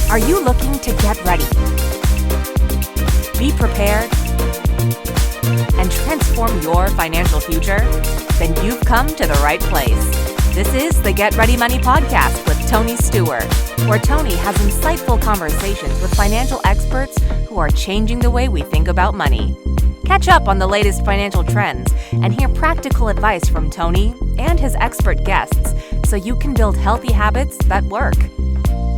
Are you looking to get ready, be prepared, and transform your financial future? Then you've come to the right place. This is the Get Ready Money Podcast with Tony Stewart, where Tony has insightful conversations with financial experts who are changing the way we think about money. Catch up on the latest financial trends and hear practical advice from Tony and his expert guests so you can build healthy habits that work.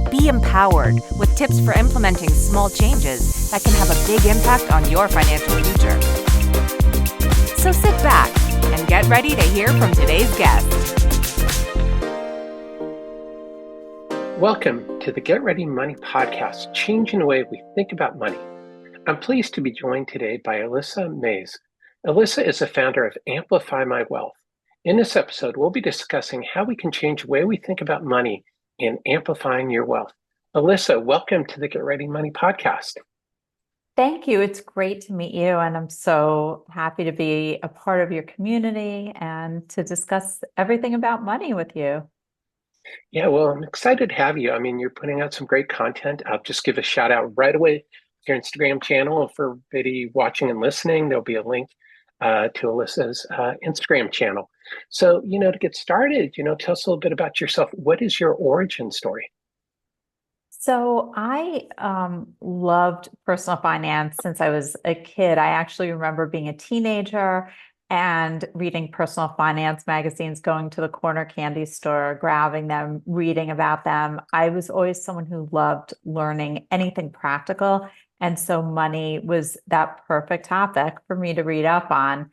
Be empowered with tips for implementing small changes that can have a big impact on your financial future. So sit back and get ready to hear from today's guest. Welcome to the Get Ready Money Podcast, changing the way we think about money. I'm pleased to be joined today by Alissa Maizes. Alissa is the founder of Amplify My Wealth. In this episode, we'll be discussing how we can change the way we think about money and amplifying your wealth. Alissa, welcome to the Get Ready Money Podcast. Thank you. It's great to meet you, and I'm so happy to be a part of your community and to discuss everything about money with you. Yeah, well, I'm excited to have you. I mean, you're putting out some great content. I'll just give a shout out right away to your Instagram channel. For everybody watching and listening, there'll be a link to Alissa's Instagram channel. So, to get started, tell us a little bit about yourself. What is your origin story? So I loved personal finance since I was a kid. I actually remember being a teenager and reading personal finance magazines, going to the corner candy store, grabbing them, reading about them. I was always someone who loved learning anything practical. And so money was that perfect topic for me to read up on.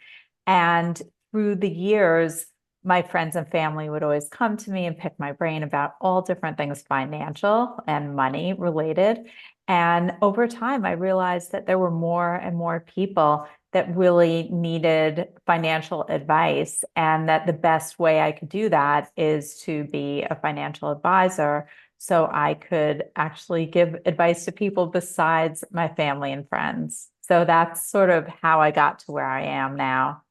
And through the years, my friends and family would always come to me and pick my brain about all different things financial and money related. And over time, I realized that there were more and more people that really needed financial advice, and that the best way I could do that is to be a financial advisor so I could actually give advice to people besides my family and friends. So that's sort of how I got to where I am now.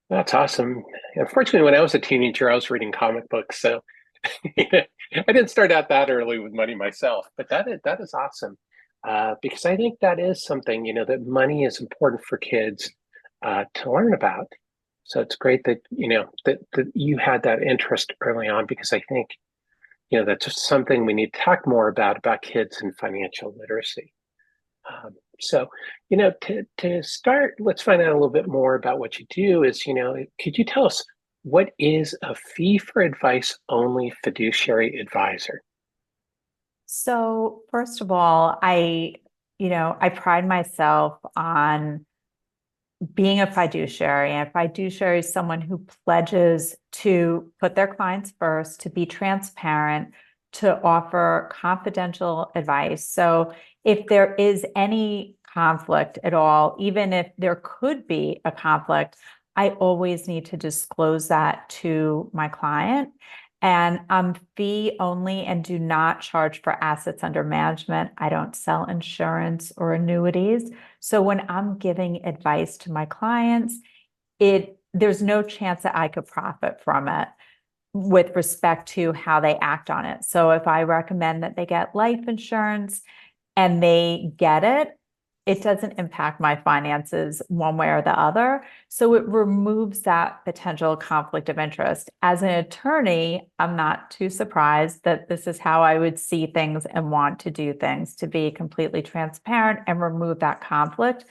That's awesome. Unfortunately, when I was a teenager, I was reading comic books, so I didn't start out that early with money myself. But that is awesome because I think that is something that money is important for kids to learn about. So it's great that that you had that interest early on, because I think that's just something we need to talk more about kids and financial literacy. So, to start, let's find out a little bit more about what you do. Could you tell us what is a fee for advice only fiduciary advisor? So first of all, I pride myself on being a fiduciary. And a fiduciary is someone who pledges to put their clients first, to be transparent, to offer confidential advice. So if there is any conflict at all, even if there could be a conflict, I always need to disclose that to my client. And I'm fee only and do not charge for assets under management. I don't sell insurance or annuities. So when I'm giving advice to my clients, there's no chance that I could profit from it with respect to how they act on it. So if I recommend that they get life insurance and they get it, it doesn't impact my finances one way or the other. So it removes that potential conflict of interest. As an attorney, I'm not too surprised that this is how I would see things and want to do things, to be completely transparent and remove that conflict,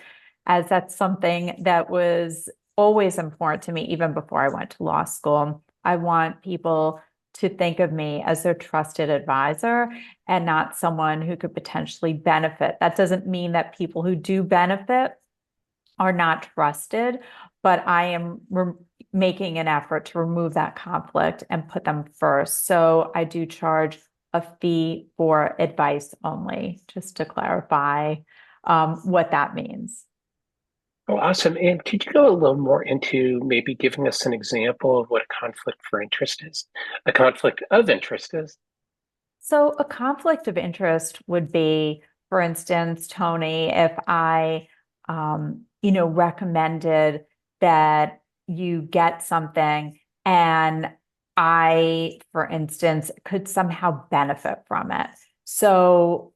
as that's something that was always important to me even before I went to law school. I want people to think of me as their trusted advisor and not someone who could potentially benefit. That doesn't mean that people who do benefit are not trusted, but I am making an effort to remove that conflict and put them first. So I do charge a fee for advice only, just to clarify what that means. Oh, awesome. And could you go a little more into maybe giving us an example of what a conflict for interest is? A conflict of interest is? So a conflict of interest would be, for instance, Tony, if I, recommended that you get something and I, for instance, could somehow benefit from it. So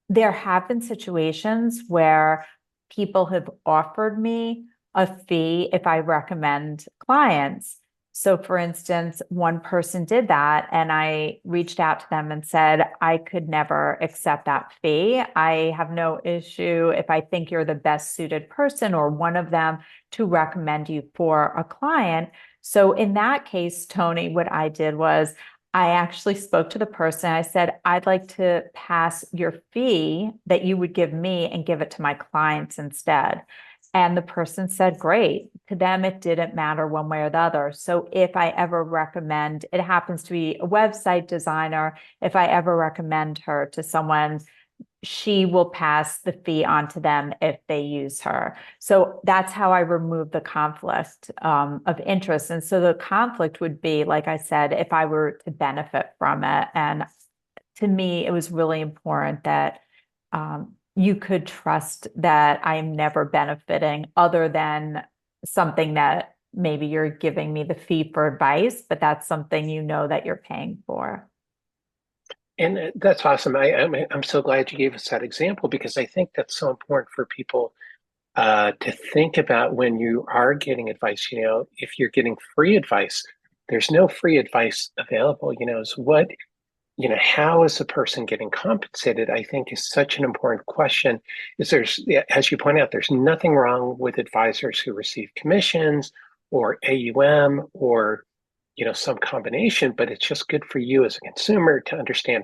there have been situations where people have offered me a fee if I recommend clients. So for instance, one person did that and I reached out to them and said, I could never accept that fee. I have no issue if I think you're the best suited person or one of them to recommend you for a client. So in that case, Tony, what I did was I actually spoke to the person. I said, I'd like to pass your fee that you would give me and give it to my clients instead. And the person said, great. To them, it didn't matter one way or the other. So if I ever recommend, it happens to be a website designer, if I ever recommend her to someone, she will pass the fee on to them if they use her. So that's how I remove the conflict of interest. And so the conflict would be, like I said, if I were to benefit from it. And to me, it was really important that you could trust that I'm never benefiting other than something that maybe you're giving me the fee for advice, but that's something you know that you're paying for. And that's awesome. I'm so glad you gave us that example because I think that's so important for people to think about when you are getting advice. You know, if you're getting free advice, there's no free advice available. You know, is what, you know, how is the person getting compensated? I think is such an important question. Is there's, yeah, as you point out, there's nothing wrong with advisors who receive commissions or AUM or, you know, some combination, but it's just good for you as a consumer to understand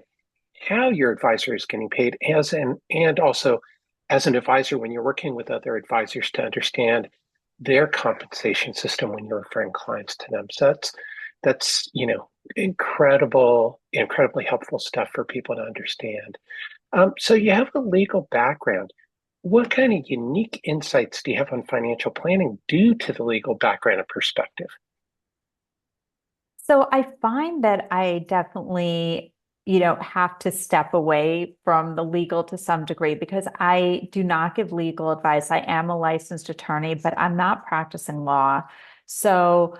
how your advisor is getting paid and also as an advisor when you're working with other advisors to understand their compensation system when you're referring clients to them. So that's you know, incredibly helpful stuff for people to understand. So you have a legal background. What kind of unique insights do you have on financial planning due to the legal background and perspective? So I find that I definitely, have to step away from the legal to some degree because I do not give legal advice. I am a licensed attorney, but I'm not practicing law. So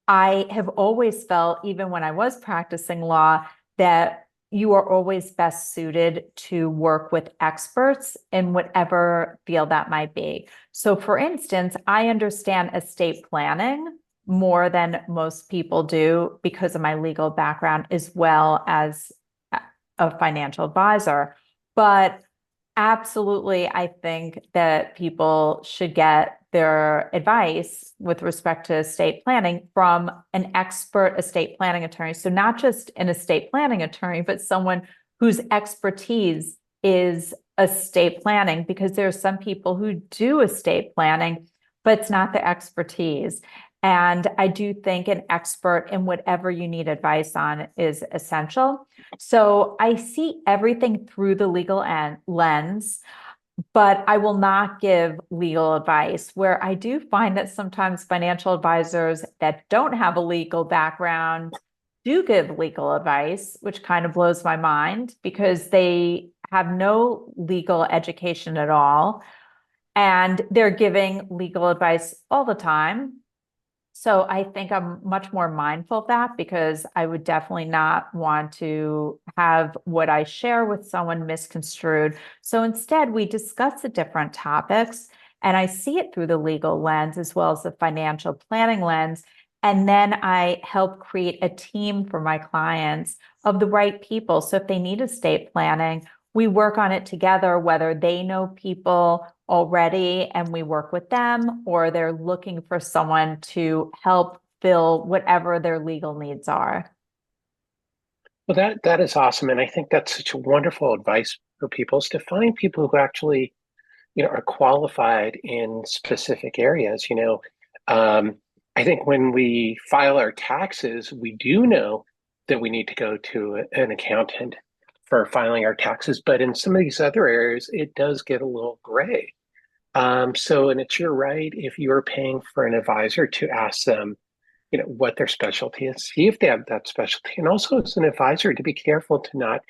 I have always felt, even when I was practicing law, that you are always best suited to work with experts in whatever field that might be. So for instance, I understand estate planning more than most people do because of my legal background as well as a financial advisor. But absolutely, I think that people should get their advice with respect to estate planning from an expert estate planning attorney. So not just an estate planning attorney, but someone whose expertise is estate planning, because there are some people who do estate planning, but it's not their expertise. And I do think an expert in whatever you need advice on is essential. So I see everything through the legal lens, but I will not give legal advice, where I do find that sometimes financial advisors that don't have a legal background do give legal advice, which kind of blows my mind because they have no legal education at all. And they're giving legal advice all the time. So I think I'm much more mindful of that because I would definitely not want to have what I share with someone misconstrued. So instead, we discuss the different topics and I see it through the legal lens as well as the financial planning lens. And then I help create a team for my clients of the right people. So if they need estate planning, we work on it together, whether they know people already and we work with them, or they're looking for someone to help fill whatever their legal needs are. Well, that is awesome, and I think that's such a wonderful advice for people is to find people who actually, you know, are qualified in specific areas. You know, I think when we file our taxes, we do know that we need to go to an accountant for filing our taxes, but in some of these other areas, it does get a little gray. And you're right, if you're paying for an advisor to ask them, you know, what their specialty is, see if they have that specialty. And also as an advisor to be careful to not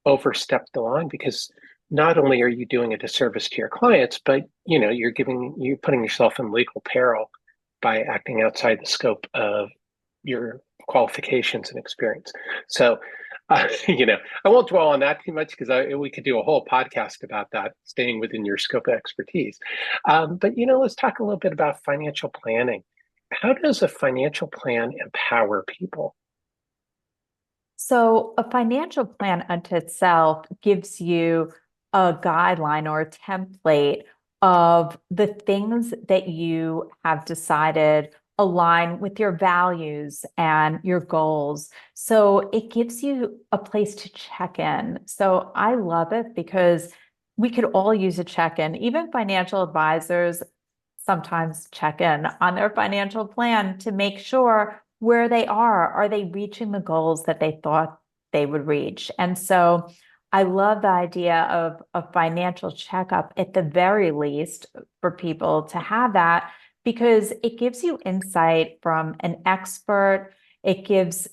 overstep the line because not only are you doing a disservice to your clients, but you know, you're putting yourself in legal peril by acting outside the scope of your qualifications and experience. So I won't dwell on that too much because we could do a whole podcast about that, staying within your scope of expertise. But let's talk a little bit about financial planning. How does a financial plan empower people? So a financial plan unto itself gives you a guideline or a template of the things that you have decided align with your values and your goals. So it gives you a place to check in. So I love it because we could all use a check-in. Even financial advisors sometimes check in on their financial plan to make sure where they are. Are they reaching the goals that they thought they would reach? And so I love the idea of a financial checkup at the very least for people to have that because it gives you insight from an expert. It gives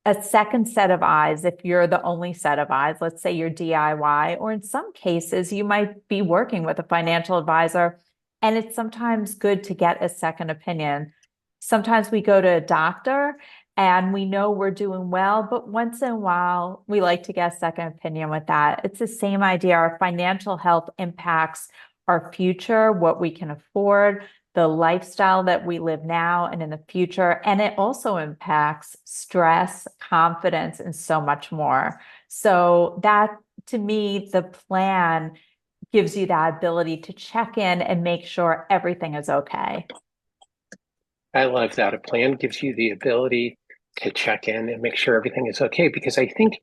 a second set of eyes if you're the only set of eyes. Let's say you're DIY, or in some cases, you might be working with a financial advisor, and it's sometimes good to get a second opinion. Sometimes we go to a doctor and we know we're doing well, but once in a while, we like to get a second opinion with that. It's the same idea. Our financial health impacts our future, what we can afford, the lifestyle that we live now and in the future. And it also impacts stress, confidence, and so much more. So that, to me, the plan gives you that ability to check in and make sure everything is okay. I love that. A plan gives you the ability to check in and make sure everything is okay, because I think,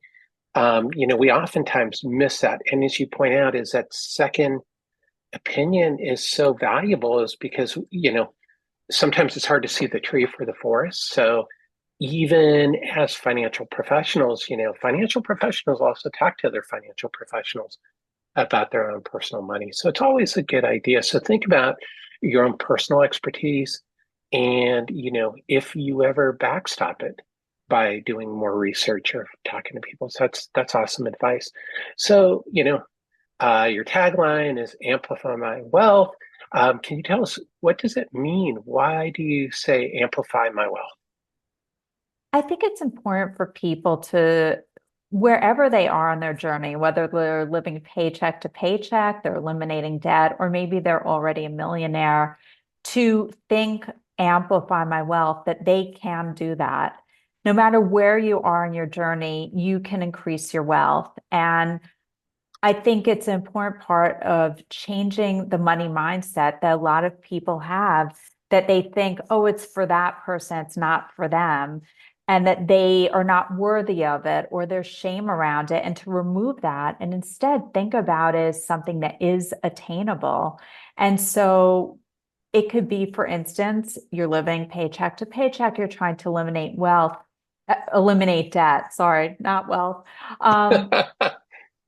we oftentimes miss that. And as you point out, is that second opinion is so valuable is because, sometimes it's hard to see the tree for the forest. So even as financial professionals also talk to other financial professionals about their own personal money. So it's always a good idea. So think about your own personal expertise and, if you ever backstop it by doing more research or talking to people. So that's awesome advice. So, your tagline is amplify my wealth. Can you tell us, what does it mean? Why do you say amplify my wealth? I think it's important for people to, wherever they are on their journey, whether they're living paycheck to paycheck, they're eliminating debt, or maybe they're already a millionaire, to think, amplify my wealth, that they can do that. No matter where you are in your journey, you can increase your wealth. And I think it's an important part of changing the money mindset that a lot of people have, that they think, oh, it's for that person, it's not for them, and that they are not worthy of it, or there's shame around it, and to remove that and instead think about it as something that is attainable. And so it could be, for instance, you're living paycheck to paycheck, you're trying to eliminate debt, sorry, not wealth.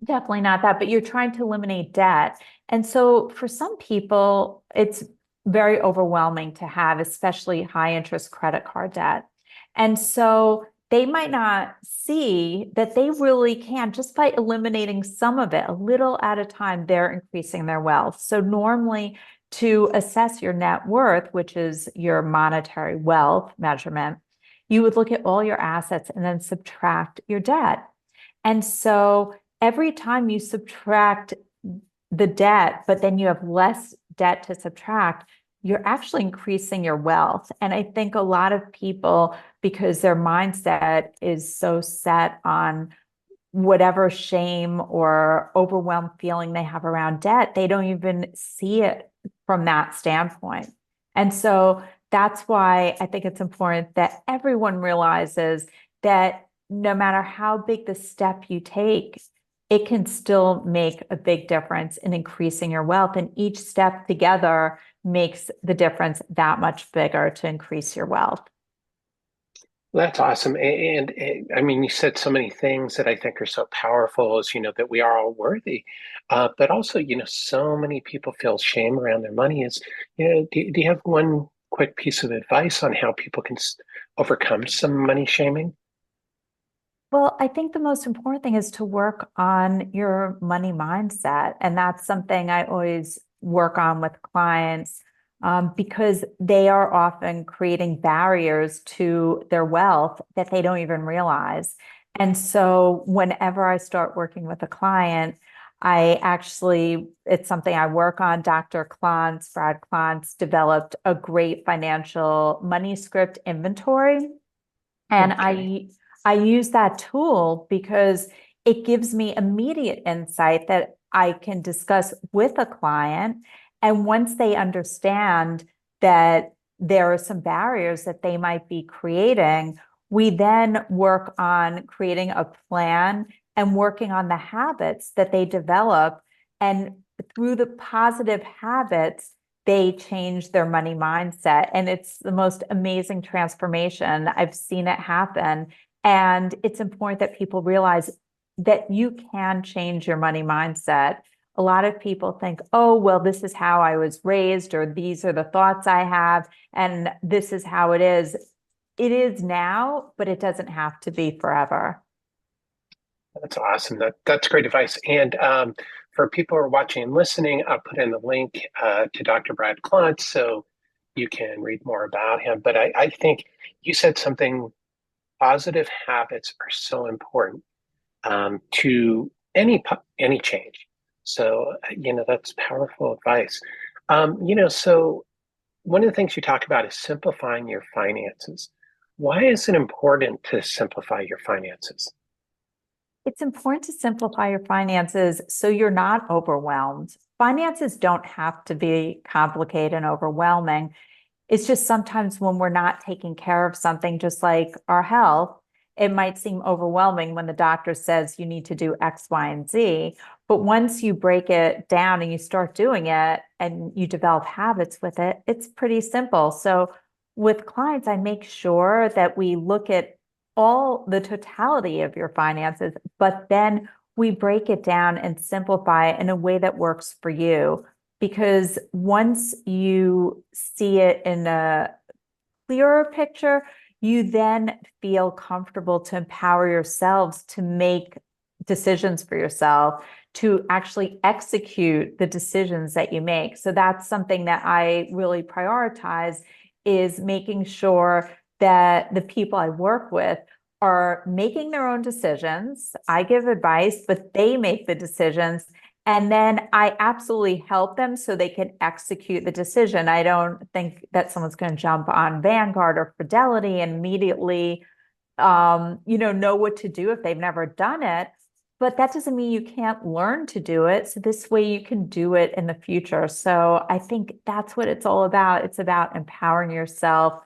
Definitely not that, but you're trying to eliminate debt. And so for some people, it's very overwhelming to have, especially high interest credit card debt. And so they might not see that they really can, just by eliminating some of it, a little at a time, they're increasing their wealth. So normally, to assess your net worth, which is your monetary wealth measurement, you would look at all your assets and then subtract your debt. And so every time you subtract the debt, but then you have less debt to subtract, you're actually increasing your wealth. And I think a lot of people, because their mindset is so set on whatever shame or overwhelmed feeling they have around debt, they don't even see it from that standpoint. And so that's why I think it's important that everyone realizes that no matter how big the step you take, it can still make a big difference in increasing your wealth. And each step together makes the difference that much bigger to increase your wealth. That's awesome. And I mean, you said so many things that I think are so powerful, as that we are all worthy. But also, so many people feel shame around their money. Do you have one quick piece of advice on how people can overcome some money shaming? Well, I think the most important thing is to work on your money mindset. And that's something I always work on with clients, because they are often creating barriers to their wealth that they don't even realize. And so whenever I start working with a client, it's something I work on. Brad Klontz developed a great financial money script inventory. And Okay. I use that tool because it gives me immediate insight that I can discuss with a client. And once they understand that there are some barriers that they might be creating, we then work on creating a plan and working on the habits that they develop. And through the positive habits, they change their money mindset. And it's the most amazing transformation. I've seen it happen. And it's important that people realize that you can change your money mindset. A lot of people think, oh, well, this is how I was raised, or these are the thoughts I have, and this is how it is. It is now, but it doesn't have to be forever. That's awesome. That's great advice. And for people who are watching and listening, I'll put in the link to Dr. Brad Klontz so you can read more about him. But I think you said something, positive habits are so important to any change. So, that's powerful advice. So one of the things you talk about is simplifying your finances. Why is it important to simplify your finances? It's important to simplify your finances so you're not overwhelmed. Finances don't have to be complicated and overwhelming. It's just sometimes when we're not taking care of something, just like our health, it might seem overwhelming when the doctor says you need to do X, Y, and Z. But once you break it down and you start doing it and you develop habits with it, it's pretty simple. So with clients, I make sure that we look at all the totality of your finances, but then we break it down and simplify it in a way that works for you. Because once you see it in a clearer picture, you then feel comfortable to empower yourselves to make decisions for yourself, to actually execute the decisions that you make. So that's something that I really prioritize, is making sure that the people I work with are making their own decisions. I give advice, but they make the decisions. And then I absolutely help them so they can execute the decision. I don't think that someone's going to jump on Vanguard or Fidelity and immediately, know what to do if they've never done it. But that doesn't mean you can't learn to do it. So this way you can do it in the future. So I think that's what it's all about. It's about empowering yourself,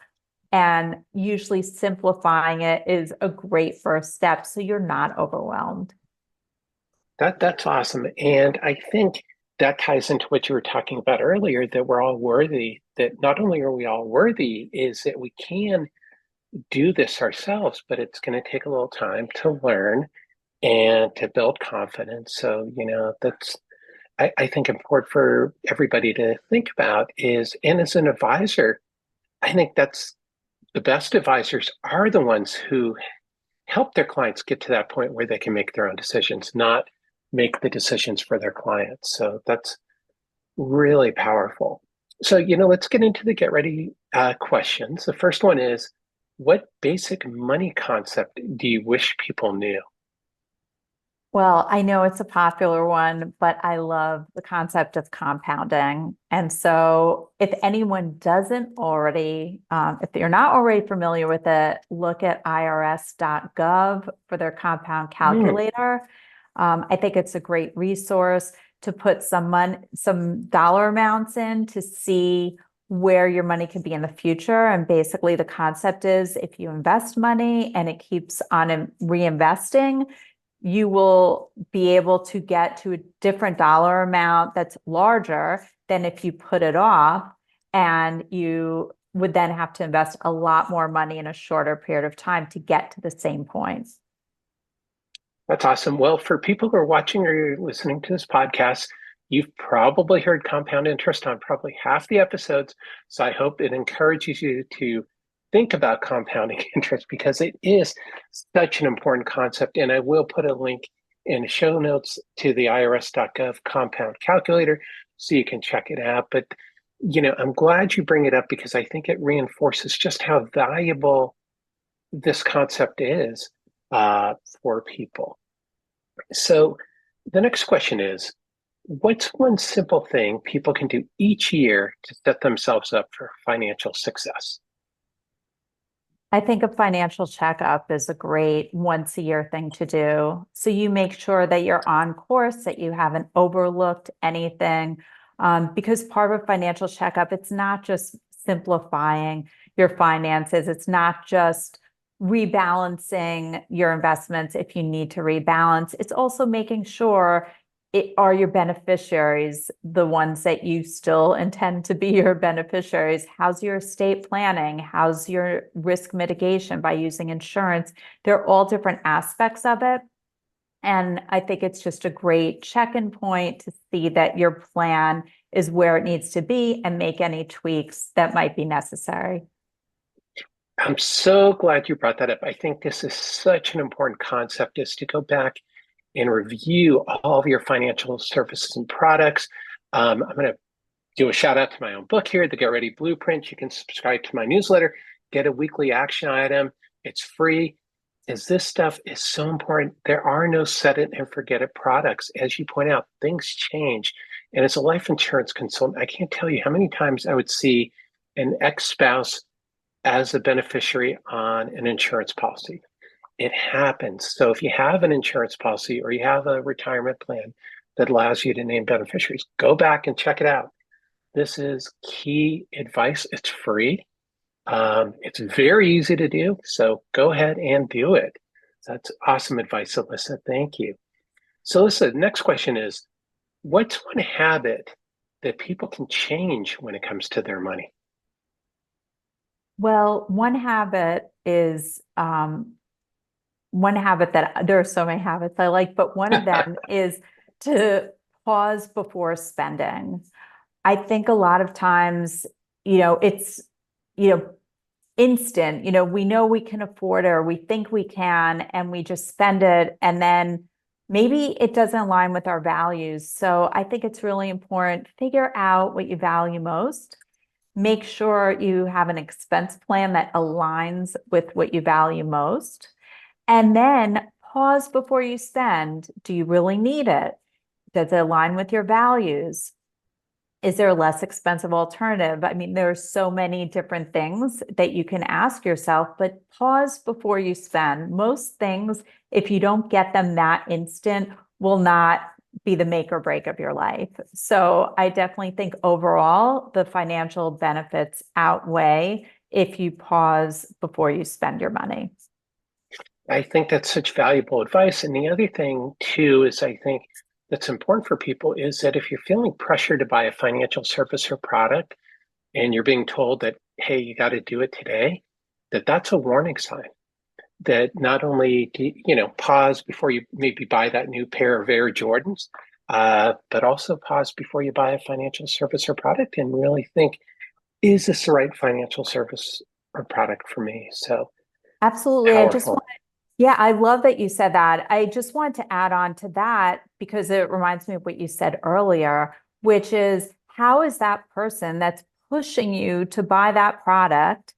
and usually simplifying it is a great first step so you're not overwhelmed. That's awesome. And I think that ties into what you were talking about earlier, that we're all worthy, that not only are we all worthy, is that we can do this ourselves, but it's going to take a little time to learn and to build confidence. So, that's, I think, important for everybody to think about is, and as an advisor, I think that's the best advisors are the ones who help their clients get to that point where they can make their own decisions, not make the decisions for their clients. So that's really powerful. So, let's get into the get ready questions. The first one is, what basic money concept do you wish people knew? Well, I know it's a popular one, but I love the concept of compounding. And so if anyone doesn't already, if you're not already familiar with it, look at irs.gov for their compound Hmm. calculator. I think it's a great resource to put some dollar amounts in to see where your money could be in the future. And basically the concept is, if you invest money and it keeps on reinvesting, you will be able to get to a different dollar amount that's larger than if you put it off, and you would then have to invest a lot more money in a shorter period of time to get to the same points. That's awesome. Well, for people who are watching or listening to this podcast, you've probably heard compound interest on probably half the episodes. So I hope it encourages you to think about compounding interest, because it is such an important concept. And I will put a link in the show notes to the irs.gov compound calculator so you can check it out. But, I'm glad you bring it up, because I think it reinforces just how valuable this concept is. for people. So the next question is, what's one simple thing people can do each year to set themselves up for financial success? I think a financial checkup is a great once a year thing to do. So you make sure that you're on course, that you haven't overlooked anything. Because part of a financial checkup, it's not just simplifying your finances, it's not just rebalancing your investments if you need to rebalance. It's also making sure are your beneficiaries the ones that you still intend to be your beneficiaries? How's your estate planning? How's your risk mitigation by using insurance? They're all different aspects of it. And I think it's just a great check-in point to see that your plan is where it needs to be and make any tweaks that might be necessary. I'm so glad you brought that up. I think this is such an important concept, is to go back and review all of your financial services and products. I'm going to do a shout out to my own book here, The Get Ready Blueprint. You can subscribe to my newsletter, get a weekly action item. It's free. As this stuff is so important. There are no set it and forget it products. As you point out, things change. And as a life insurance consultant, I can't tell you how many times I would see an ex-spouse as a beneficiary on an insurance policy. It happens. So if you have an insurance policy or you have a retirement plan that allows you to name beneficiaries, go back and check it out. This is key advice. It's free. It's very easy to do. So go ahead and do it. That's awesome advice, Alissa. Thank you. So Alissa, the next question is, what's one habit that people can change when it comes to their money? Well, one habit that there are so many habits I like, but one of them is to pause before spending. I think a lot of times, it's, instant, we know we can afford it or we think we can, and we just spend it. And then maybe it doesn't align with our values. So I think it's really important to figure out what you value most. Make sure you have an expense plan that aligns with what you value most. And then pause before you spend. Do you really need it? Does it align with your values? Is there a less expensive alternative? I mean, there are so many different things that you can ask yourself, but pause before you spend. Most things, if you don't get them that instant, will not be the make or break of your life. So I definitely think overall, the financial benefits outweigh if you pause before you spend your money. I think that's such valuable advice. And the other thing too is I think that's important for people is that if you're feeling pressured to buy a financial service or product and you're being told that, hey, you got to do it today, that's a warning sign. That not only do pause before you maybe buy that new pair of Air Jordans, but also pause before you buy a financial service or product and really think, is this the right financial service or product for me? So absolutely. powerful. I love that you said that. I just wanted to add on to that because it reminds me of what you said earlier, which is how is that person that's pushing you to buy that product,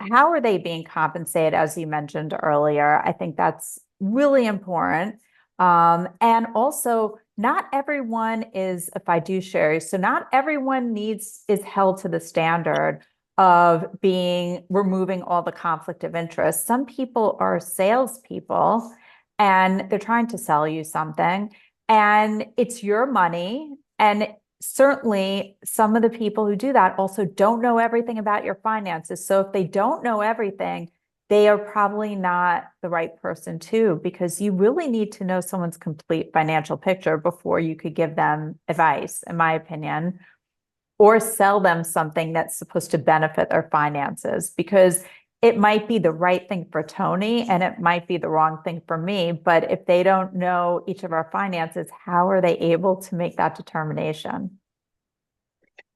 how are they being compensated, as you mentioned earlier? I think that's really important. And also, not everyone is a fiduciary. So not everyone is held to the standard of removing all the conflict of interest. Some people are salespeople and they're trying to sell you something, and it's your money. And certainly some of the people who do that also don't know everything about your finances. So if they don't know everything, they are probably not the right person too, because you really need to know someone's complete financial picture before you could give them advice, in my opinion, or sell them something that's supposed to benefit their finances, because it might be the right thing for Tony and it might be the wrong thing for me. But if they don't know each of our finances, how are they able to make that determination?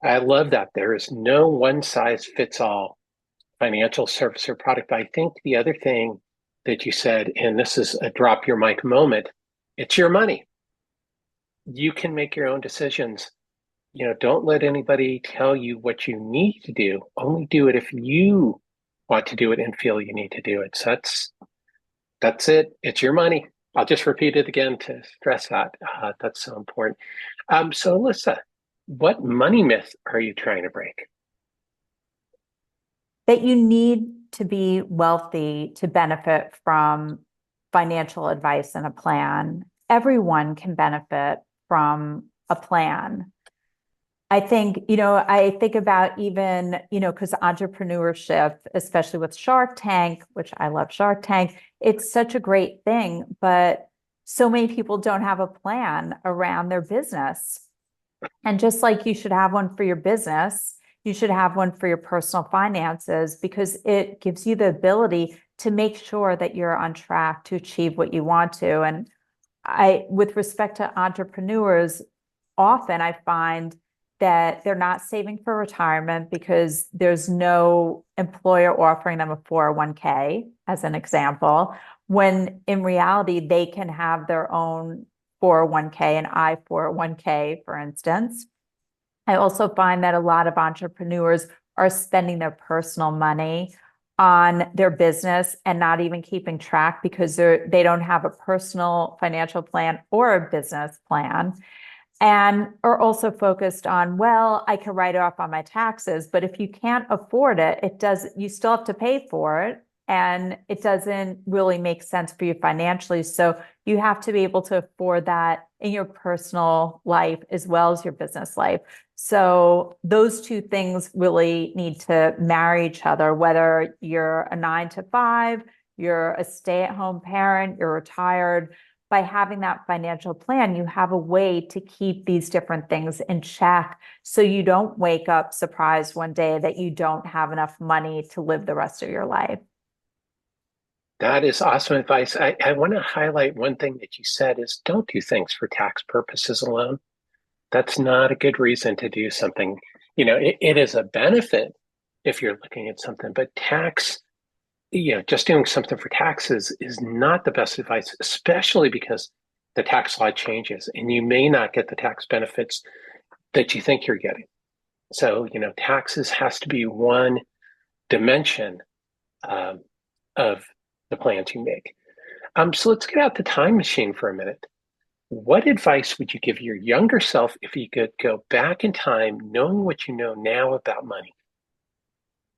I love that. There is no one size fits all financial service or product. I think the other thing that you said, and this is a drop your mic moment, it's your money. You can make your own decisions. Don't let anybody tell you what you need to do. Only do it if you want to do it and feel you need to do it. So That's it. It's your money. I'll just repeat it again to stress that. That's so important. So, Alyssa, what money myth are you trying to break? That you need to be wealthy to benefit from financial advice and a plan. Everyone can benefit from a plan. I think, I think about even, because entrepreneurship, especially with Shark Tank, which I love Shark Tank, it's such a great thing, but so many people don't have a plan around their business. And just like you should have one for your business, you should have one for your personal finances because it gives you the ability to make sure that you're on track to achieve what you want to. And with respect to entrepreneurs, often I find that they're not saving for retirement because there's no employer offering them a 401k, as an example, when in reality, they can have their own 401k and I-401k, for instance. I also find that a lot of entrepreneurs are spending their personal money on their business and not even keeping track because they don't have a personal financial plan or a business plan, and are also focused on, well, I can write it off on my taxes, but if you can't afford it, you still have to pay for it. And it doesn't really make sense for you financially. So you have to be able to afford that in your personal life as well as your business life. So those two things really need to marry each other, whether you're a 9 to 5, you're a stay-at-home parent, you're retired. By having that financial plan, you have a way to keep these different things in check so you don't wake up surprised one day that you don't have enough money to live the rest of your life. That is awesome advice. I want to highlight one thing that you said is don't do things for tax purposes alone. That's not a good reason to do something. It is a benefit if you're looking at something, but just doing something for taxes is not the best advice, especially because the tax law changes and you may not get the tax benefits that you think you're getting. So, taxes has to be one dimension of the plans you make. So let's get out the time machine for a minute. What advice would you give your younger self if you could go back in time, knowing what you know now about money?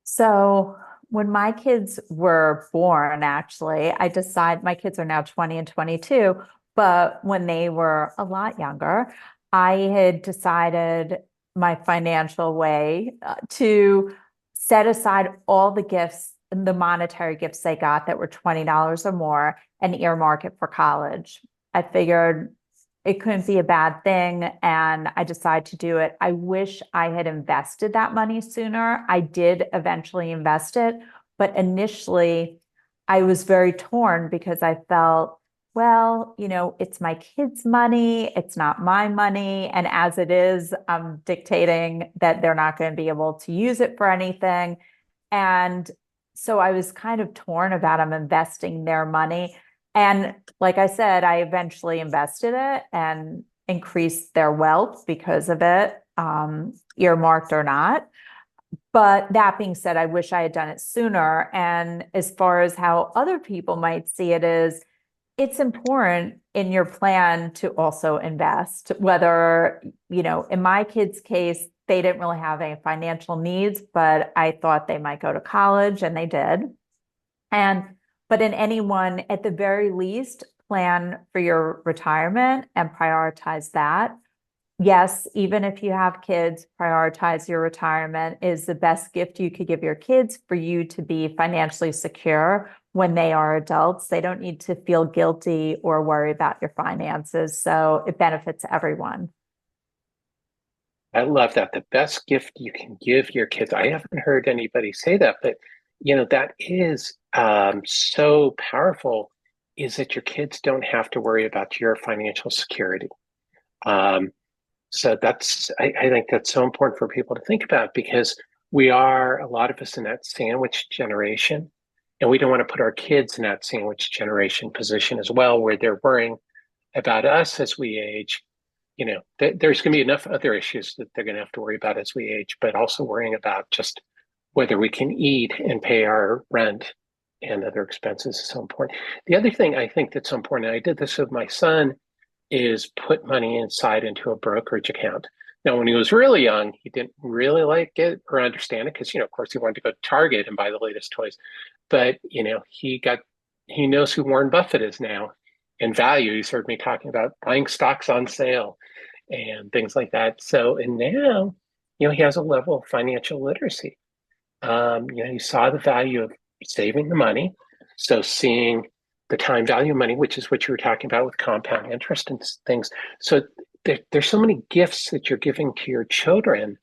So when my kids were born, actually, my kids are now 20 and 22, but when they were a lot younger, I had decided my financial way to set aside all the gifts, the monetary gifts they got that were $20 or more and earmark it for college. I figured it couldn't be a bad thing, and I decided to do it. I wish I had invested that money sooner. I did eventually invest it, but initially I was very torn because I felt, well, it's my kids' money, it's not my money. And as it is, I'm dictating that they're not going to be able to use it for anything. And so I was kind of torn about them investing their money. And like I said, I eventually invested it and increased their wealth because of it, earmarked or not. But that being said, I wish I had done it sooner. And as far as how other people might see it is, it's important in your plan to also invest, whether, in my kids' case, they didn't really have any financial needs, but I thought they might go to college and they did. But in anyone, at the very least, plan for your retirement and prioritize that. Yes, even if you have kids, prioritize your retirement is the best gift you could give your kids for you to be financially secure when they are adults. They don't need to feel guilty or worry about your finances. So it benefits everyone. I love that. The best gift you can give your kids. I haven't heard anybody say that, but that is so powerful. Is that your kids don't have to worry about your financial security. So I think that's so important for people to think about because we are, a lot of us, in that sandwich generation, and we don't want to put our kids in that sandwich generation position as well, where they're worrying about us as we age. There's going to be enough other issues that they're going to have to worry about as we age, but also worrying about just whether we can eat and pay our rent and other expenses is so important. The other thing I think that's so important, and I did this with my son, is put money inside into a brokerage account. Now, when he was really young, he didn't really like it or understand it because, of course, he wanted to go to Target and buy the latest toys. But, he knows who Warren Buffett is now in value. He's heard me talking about buying stocks on sale and things like that. So, and now, he has a level of financial literacy. He saw the value of saving the money. So seeing the time value of money, which is what you were talking about with compound interest and things. So there's so many gifts that you're giving to your children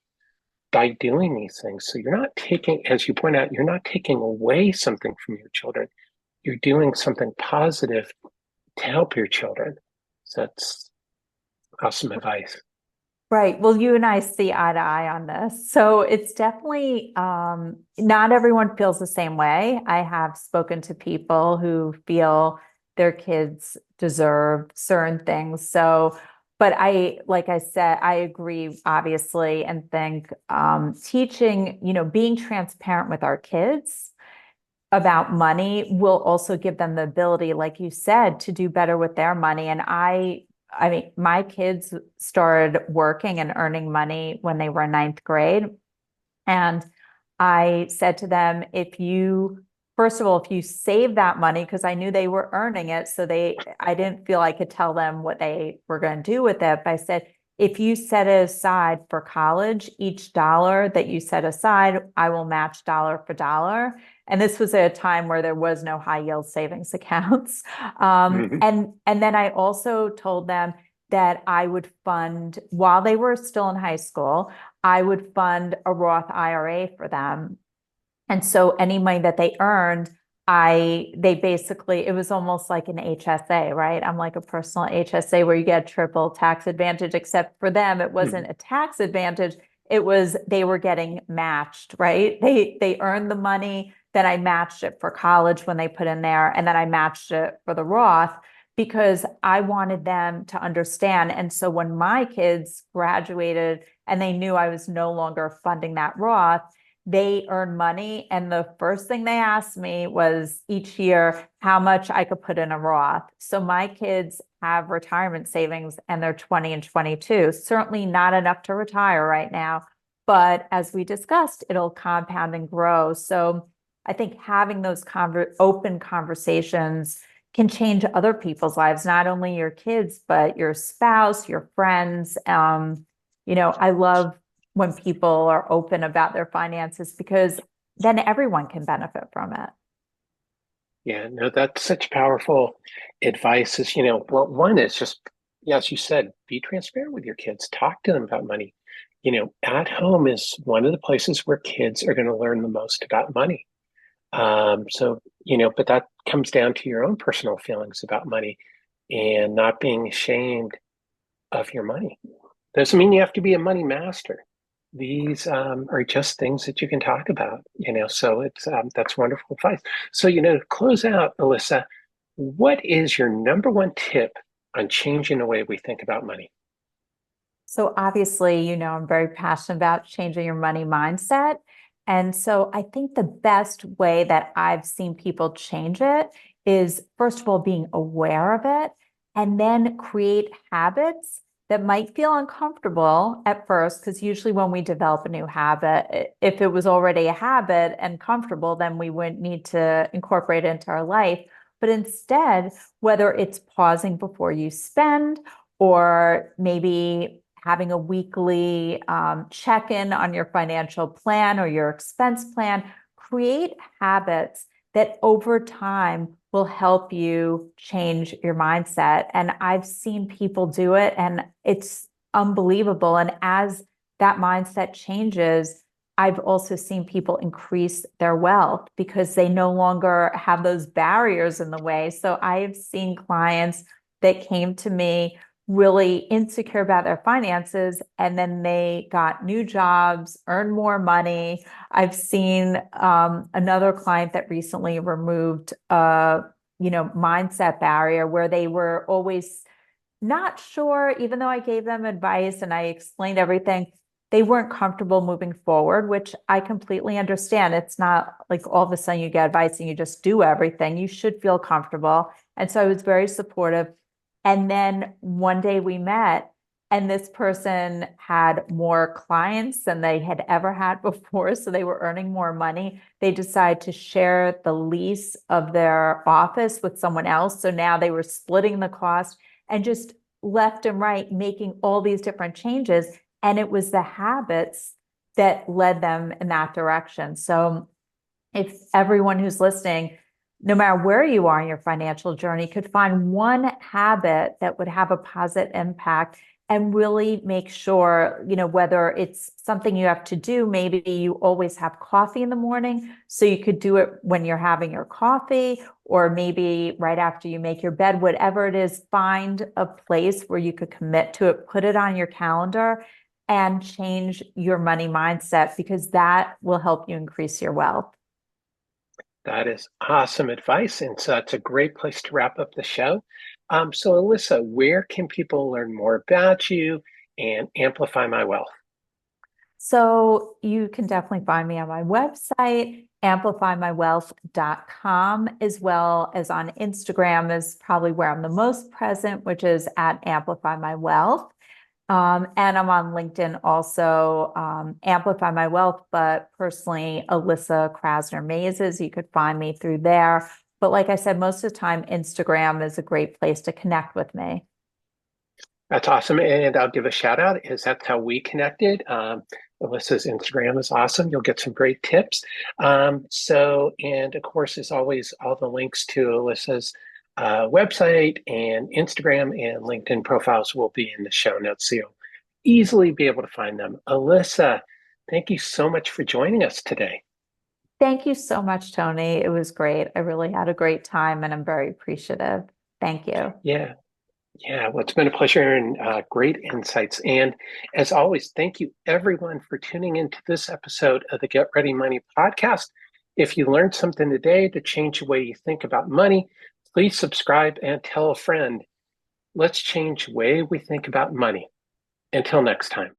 by doing these things. So you're not taking, as you point out, you're not taking away something from your children. You're doing something positive to help your children. So that's awesome advice. Right. Well, you and I see eye to eye on this. So it's definitely not everyone feels the same way. I have spoken to people who feel their kids deserve certain things. So, but like I said, I agree, obviously, and think teaching, being transparent with our kids about money will also give them the ability, like you said, to do better with their money. And I mean, my kids started working and earning money when they were in ninth grade. And I said to them, first of all, if you save that money, because I knew they were earning it, so I didn't feel I could tell them what they were going to do with it. But I said, if you set it aside for college, each dollar that you set aside, I will match dollar for dollar. And this was at a time where there was no high yield savings accounts. And then I also told them that I would fund, while they were still in high school, I would fund a Roth IRA for them. And so any money that they earned, it was almost like an HSA, right? I'm like a personal HSA where you get triple tax advantage, except for them, it wasn't a tax advantage. It was, they were getting matched, right? They earned the money. Then I matched it for college when they put in there. And then I matched it for the Roth because I wanted them to understand. And so when my kids graduated and they knew I was no longer funding that Roth, they earned money. And the first thing they asked me was each year how much I could put in a Roth. So my kids have retirement savings and they're 20 and 22. Certainly not enough to retire right now. But as we discussed, it'll compound and grow. So I think having those open conversations can change other people's lives, not only your kids, but your spouse, your friends. I love when people are open about their finances because then everyone can benefit from it. Yeah, no, that's such powerful advice. One is just, as you said, be transparent with your kids. Talk to them about money. At home is one of the places where kids are going to learn the most about money. But that comes down to your own personal feelings about money and not being ashamed of your money. Doesn't mean you have to be a money master. These are just things that you can talk about, so that's wonderful advice. So, to close out, Alissa, what is your number one tip on changing the way we think about money? So obviously, I'm very passionate about changing your money mindset. And so I think the best way that I've seen people change it is, first of all, being aware of it and then create habits that might feel uncomfortable at first, because usually when we develop a new habit, if it was already a habit and comfortable, then we wouldn't need to incorporate it into our life. But instead, whether it's pausing before you spend or maybe having a weekly check-in on your financial plan or your expense plan, create habits that over time will help you change your mindset. And I've seen people do it and it's unbelievable. And as that mindset changes, I've also seen people increase their wealth because they no longer have those barriers in the way. So I've seen clients that came to me really insecure about their finances, and then they got new jobs, earned more money. I've seen another client that recently removed a mindset barrier where they were always not sure, even though I gave them advice and I explained everything, they weren't comfortable moving forward, which I completely understand. It's not like all of a sudden you get advice and you just do everything. You should feel comfortable. And so I was very supportive. And then one day we met, and this person had more clients than they had ever had before. So they were earning more money. They decided to share the lease of their office with someone else. So now they were splitting the cost and just left and right making all these different changes. And it was the habits that led them in that direction. So if everyone who's listening, no matter where you are in your financial journey, could find one habit that would have a positive impact and really make sure, whether it's something you have to do, maybe you always have coffee in the morning, so you could do it when you're having your coffee, or maybe right after you make your bed, whatever it is, find a place where you could commit to it, put it on your calendar, and change your money mindset, because that will help you increase your wealth. That is awesome advice. And so it's a great place to wrap up the show. So, Alissa, where can people learn more about you and amplify my wealth? So you can definitely find me on my website, amplifymywealth.com, as well as on Instagram is probably where I'm the most present, which is at Amplify My Wealth. And I'm on LinkedIn also, Amplify My Wealth, but personally, Alissa Maizes. You could find me through there. But like I said, most of the time, Instagram is a great place to connect with me. That's awesome. And I'll give a shout out, is that's how we connected. Alyssa's Instagram is awesome. You'll get some great tips. And of course, as always, all the links to Alyssa's website and Instagram and LinkedIn profiles will be in the show notes, so you'll easily be able to find them. Alissa, thank you so much for joining us today. Thank you so much, Tony. It was great. I really had a great time, and I'm very appreciative. Thank you. Yeah. Well, it's been a pleasure and great insights. And as always, thank you everyone for tuning into this episode of the Get Ready Money podcast. If you learned something today to change the way you think about money, please subscribe and tell a friend. Let's change the way we think about money. Until next time.